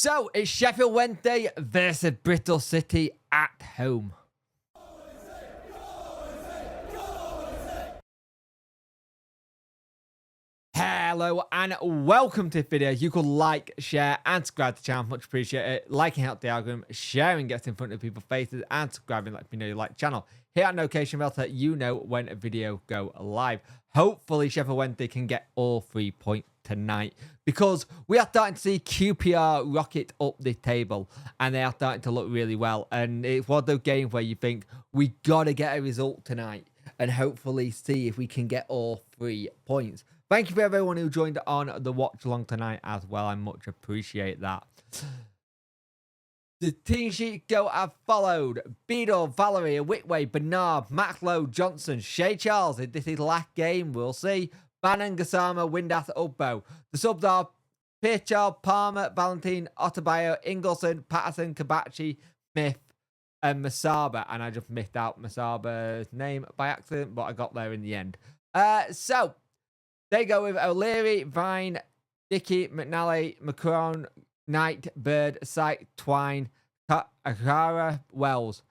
So, it's Sheffield Wednesday versus Bristol City at home. Hello and welcome to the video. You could like, share and subscribe to the channel. Much appreciated. Liking helps the algorithm, sharing gets in front of people's faces, and subscribing let me know you like the channel. Hit that notification bell so that you know when a video go live. Hopefully Sheffield Wednesday can get all 3 points tonight, because we are starting to see QPR rocket up the table and they are starting to look really well. And it's one of those games where you think we got to get a result tonight and hopefully see if we can get all 3 points. Thank you for everyone who joined on the watch along tonight as well. I much appreciate that. The team sheet go as followed: Beadle, Valerie, Whitway, Bernard, Maxlow, Johnson, Shay Charles. If this is last game, we'll see. Bannon, Gassama, Windass, Ugbo. The subs are Pearchild, Palmer, Valentine, Ottabayo, Ingleson, Patterson, Kabachi, Smith, and Masaba. And I just missed out Masaba's name by accident, but I got there in the end. So they go with O'Leary, Vine, Dickey, McNally, Macron, Knight, Bird, Syke, Twine, Akara, Wells,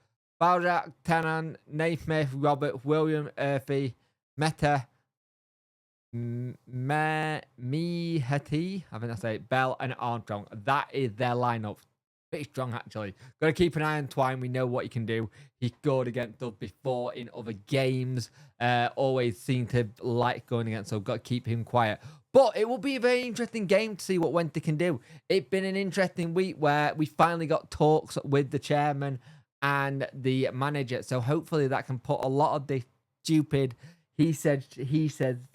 Baljack, Tenan, Naismith, Robert, William, Earthy, Meta, Mihati, I think that's it, Bell, and Armstrong. That is their lineup. Pretty strong, actually. Got to keep an eye on Twine. We know what he can do. He scored against us before in other games. Always seemed to like going against, so got to keep him quiet. But it will be a very interesting game to see what Wednesday can do. It's been an interesting week where we finally got talks with the chairman and the manager. So hopefully that can put a lot of this stupid he said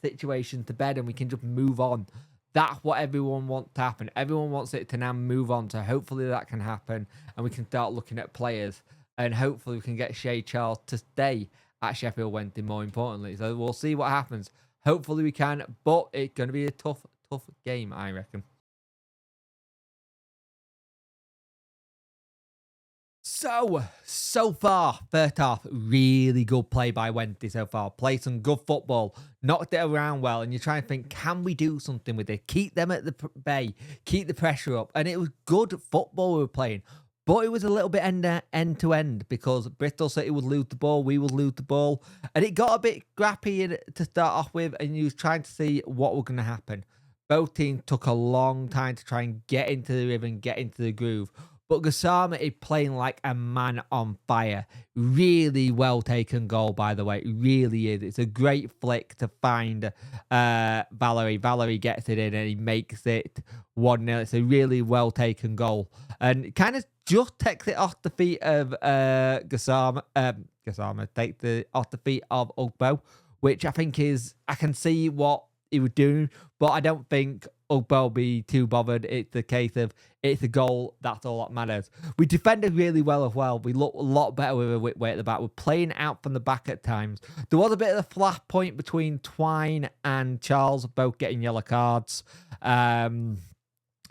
situation to bed and we can just move on. That's what everyone wants to happen. Everyone wants it to now move on. So hopefully that can happen and we can start looking at players. And hopefully we can get Shay Charles to stay at Sheffield Wednesday, more importantly. So we'll see what happens. Hopefully we can, but it's going to be a tough game, I reckon. So far, first half, really good play by Wednesday so far. Played some good football, knocked it around well, and you're trying to think, can we do something with it? Keep them at the bay, keep the pressure up. And it was good football we were playing, but it was a little bit end-to-end because Bristol City would lose the ball, we would lose the ball. And it got a bit scrappy to start off with, and you was trying to see what was going to happen. Both teams took a long time to try and get into the rhythm, get into the groove. But Gassama is playing like a man on fire. Really well taken goal, by the way. It really is. It's a great flick to find Valerie. Valerie gets it in and he makes it 1-0. It's a really well taken goal. And kind of just takes it off the feet of Gassama. Gassama takes it off the feet of Ugbo, which I think is, I can see what he was doing, but I don't think Ugbo will be too bothered. It's the case of, it's a goal, that's all that matters. We defended really well as well. We looked a lot better with a Whitway at the back. We're playing out from the back at times. There was a bit of a flash point between Twine and Charles, both getting yellow cards. And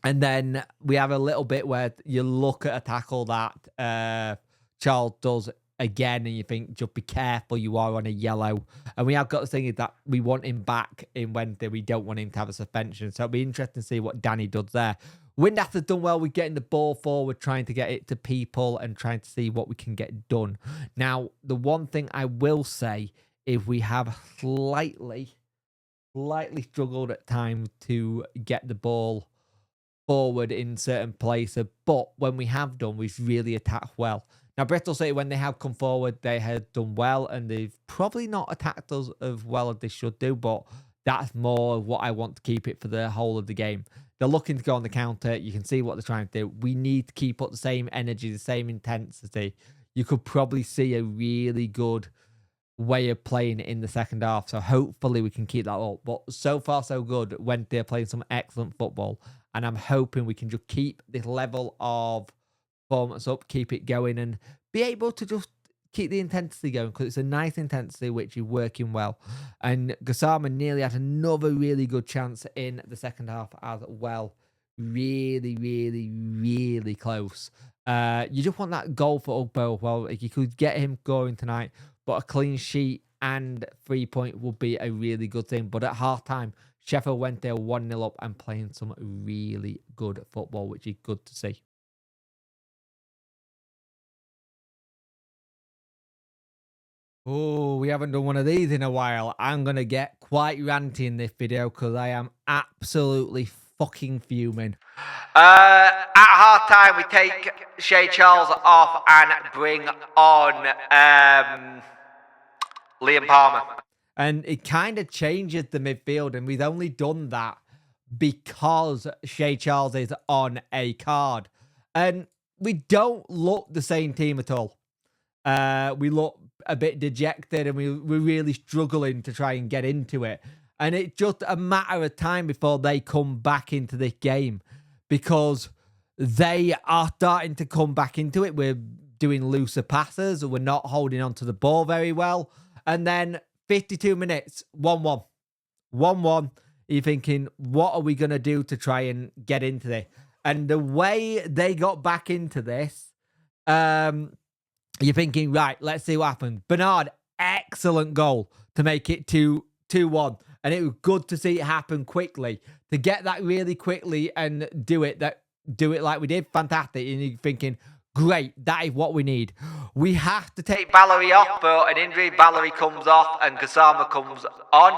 then we have a little bit where you look at a tackle that Charles does again, and you think, just be careful, you are on a yellow. And we have got the thing is that we want him back in Wednesday. We don't want him to have a suspension. So it'll be interesting to see what Danny does there. Windass has done well with getting the ball forward, trying to get it to people and trying to see what we can get done. Now, the one thing I will say is we have slightly struggled at times to get the ball forward in certain places. But when we have done, we've really attacked well. Now, Bristol City, when they have come forward, they have done well, and they've probably not attacked us as well as they should do, but that's more what I want to keep it for the whole of the game. They're looking to go on the counter. You can see what they're trying to do. We need to keep up the same energy, the same intensity. You could probably see a really good way of playing in the second half, so hopefully we can keep that up. But so far, so good when they're playing some excellent football, and I'm hoping we can just keep this level of performance up, keep it going, and be able to just keep the intensity going, because it's a nice intensity which is working well. And Gassama nearly had another really good chance in the second half as well. Really close. You just want that goal for Ugbo. Well, if you could get him going tonight, but a clean sheet and 3 point would be a really good thing. But at half time, Sheffield went there 1-0 up and playing some really good football, which is good to see. Oh, we haven't done one of these in a while. I'm going to get quite ranty in this video because I am absolutely fucking fuming. At half time, we take Shea Charles off and bring on Liam Palmer. And it kind of changes the midfield, and we've only done that because Shea Charles is on a card. And we don't look the same team at all. We look a bit dejected, and we're really struggling to try and get into it. And it's just a matter of time before they come back into this game, because they are starting to come back into it. We're doing looser passes, we're not holding on to the ball very well. And then 52 minutes, 1-1. 1-1. You're thinking, what are we going to do to try and get into this? And the way they got back into this, you're thinking, right, let's see what happens. Bernard, excellent goal to make it 2-1. And it was good to see it happen quickly. To get that really quickly and do it like we did, fantastic. And you're thinking, great, that is what we need. We have to take Valerie off for an injury. Valerie comes off and Gassama comes on.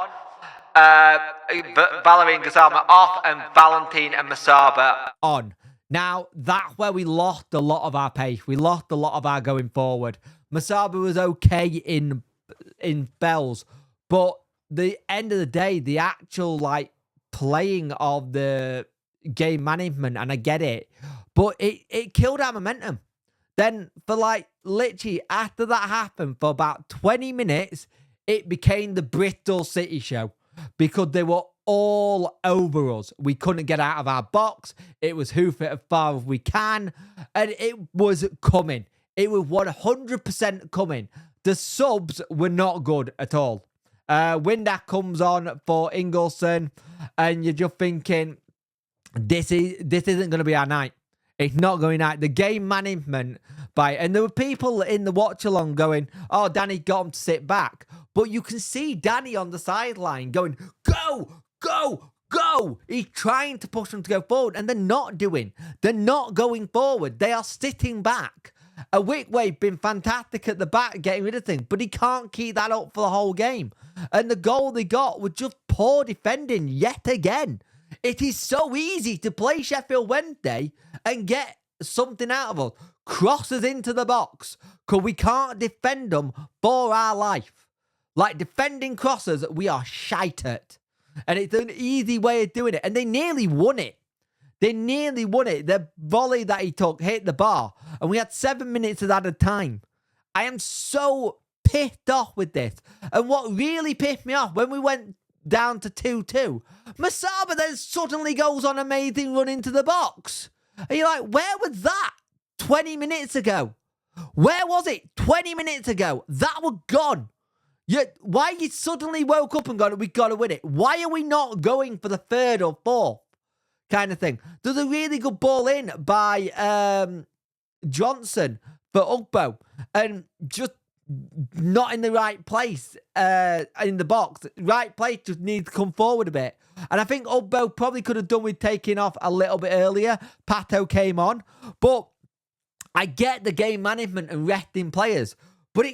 Valerie and Gassama off, and Valentine and Masaba on. Now, that's where we lost a lot of our pace. We lost a lot of our going forward. Masaba was okay in spells, but the end of the day, the actual playing of the game management, and I get it, but it killed our momentum. Then for literally after that happened, for about 20 minutes, it became the Bristol City show, because they were all over us. We couldn't get out of our box. It was hoof it as far as we can, and it was coming. It was 100% coming. The subs were not good at all. Windass comes on for Ingolson, and you're just thinking, this isn't going to be our night. It's not going out. The game management and there were people in the watch along going, oh, Danny got him to sit back. But you can see Danny on the sideline going, go, go, go. He's trying to push them to go forward, and they're not doing. They're not going forward. They are sitting back. Wickway's been fantastic at the back, getting rid of things, but he can't keep that up for the whole game. And the goal they got was just poor defending yet again. It is so easy to play Sheffield Wednesday and get something out of us. Crosses into the box, because we can't defend them for our life. Defending crosses, we are shite at. And it's an easy way of doing it. And they nearly won it. They nearly won it. The volley that he took hit the bar, and we had 7 minutes of that at a time. I am so pissed off with this. And what really pissed me off, when we went down to 2-2, Masaba then suddenly goes on an amazing run into the box. And you're like, where was that 20 minutes ago? Where was it 20 minutes ago? That was gone. Why you suddenly woke up and gone, we've got to win it? Why are we not going for the third or fourth kind of thing? There's a really good ball in by Johnson for Ugbo, and just not in the right place in the box. Right place, just needs to come forward a bit. And I think Ugbo probably could have done with taking off a little bit earlier. Pato came on. But I get the game management and resting players. But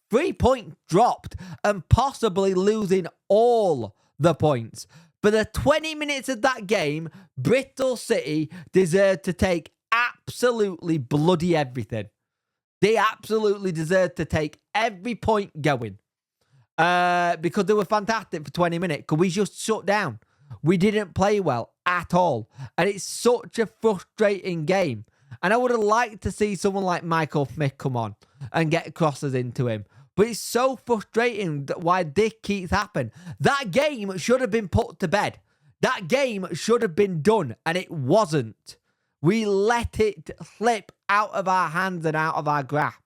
3 points dropped and possibly losing all the points. For the 20 minutes of that game, Bristol City deserved to take absolutely bloody everything. They absolutely deserved to take every point going. Because they were fantastic for 20 minutes. Because we just shut down. We didn't play well at all. And it's such a frustrating game. And I would have liked to see someone like Michael Smith come on and get crosses into him. But it's so frustrating why this keeps happening. That game should have been put to bed. That game should have been done. And it wasn't. We let it slip out of our hands and out of our grasp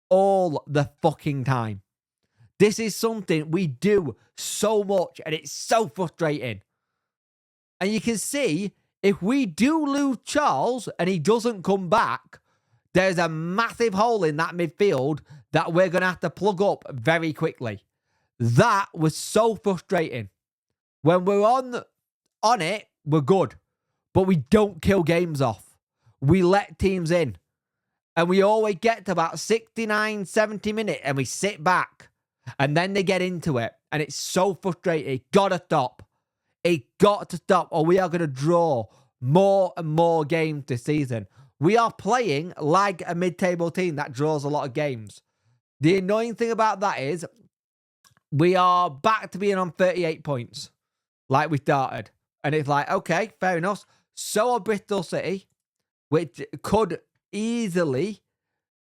all the fucking time. This is something we do so much, and it's so frustrating. And you can see, if we do lose Charles and he doesn't come back, there's a massive hole in that midfield that we're going to have to plug up very quickly. That was so frustrating. When we're on it, we're good. But we don't kill games off. We let teams in. And we always get to about 69, 70 minutes and we sit back. And then they get into it. And it's so frustrating. It got to stop. It got to stop, or we are going to draw more and more games this season. We are playing like a mid-table team that draws a lot of games. The annoying thing about that is we are back to being on 38 points like we started. And it's like, okay, fair enough. So are Bristol City, which could easily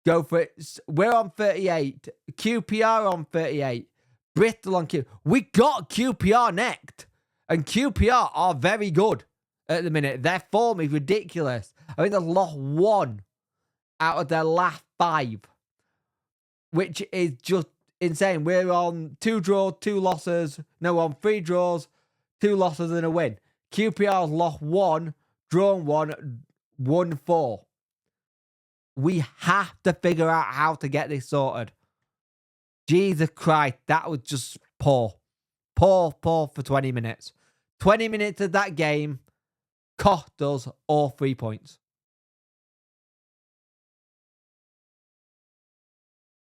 go for it. We're on 38. QPR on 38. Bristol on Q. We got QPR next. And QPR are very good at the minute. Their form is ridiculous. I think they've lost 1 out of their last 5, which is just insane. We're on 2 draws, 2 losses. No, we're on 3 draws, 2 losses and a win. QPR's lost 1, drawn 1, won 4. We have to figure out how to get this sorted. Jesus Christ, that was just poor. Poor for 20 minutes. 20 minutes of that game cost us all 3 points.